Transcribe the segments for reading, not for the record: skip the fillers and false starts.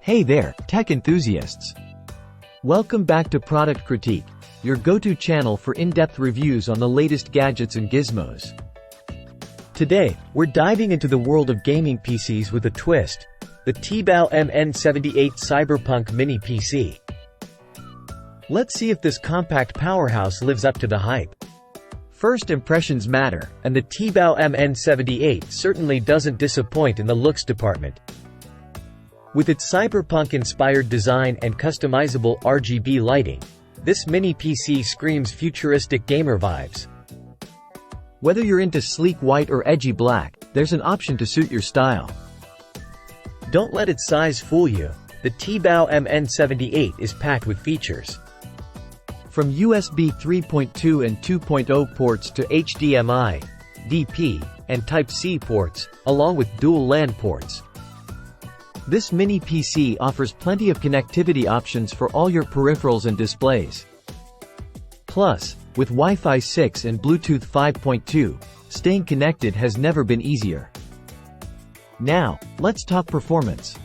Hey there, tech enthusiasts! Welcome back to Product Critique, your go-to channel for in-depth reviews on the latest gadgets and gizmos. Today, we're diving into the world of gaming PCs with a twist, the T-Bao MN78 Cyberpunk mini PC. Let's see if this compact powerhouse lives up to the hype. First impressions matter, and the T-Bao MN78 certainly doesn't disappoint in the looks department. With its cyberpunk-inspired design and customizable RGB lighting, this mini PC screams futuristic gamer vibes. Whether you're into sleek white or edgy black, there's an option to suit your style. Don't let its size fool you. The T-Bao MN78 is packed with features. From USB 3.2 and 2.0 ports to HDMI, DP, and Type-C ports, along with dual LAN ports. This mini PC offers plenty of connectivity options for all your peripherals and displays. Plus, with Wi-Fi 6 and Bluetooth 5.2, staying connected has never been easier. Now, let's talk performance.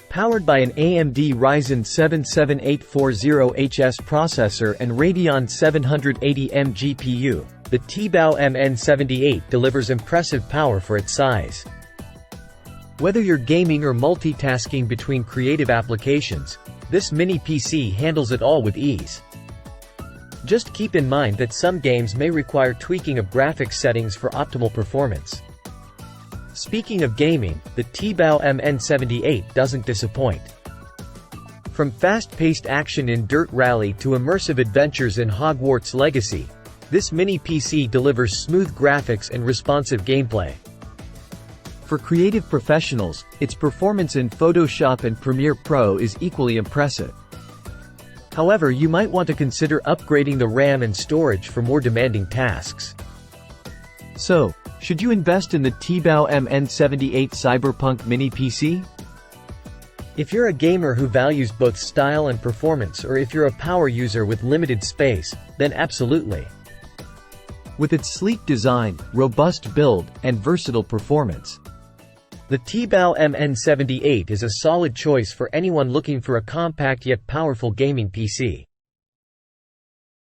Powered by an AMD Ryzen 7 7840HS processor and Radeon 780M GPU, the T-Bao MN78 delivers impressive power for its size. Whether you're gaming or multitasking between creative applications, this mini PC handles it all with ease. Just keep in mind that some games may require tweaking of graphics settings for optimal performance. Speaking of gaming, the T-Bao MN78 doesn't disappoint. From fast-paced action in Dirt Rally to immersive adventures in Hogwarts Legacy, this mini PC delivers smooth graphics and responsive gameplay. For creative professionals, its performance in Photoshop and Premiere Pro is equally impressive. However, you might want to consider upgrading the RAM and storage for more demanding tasks. So, should you invest in the T-Bao MN78 Cyberpunk mini PC? If you're a gamer who values both style and performance, or if you're a power user with limited space, then absolutely. With its sleek design, robust build, and versatile performance, the T-Bao MN78 is a solid choice for anyone looking for a compact yet powerful gaming PC.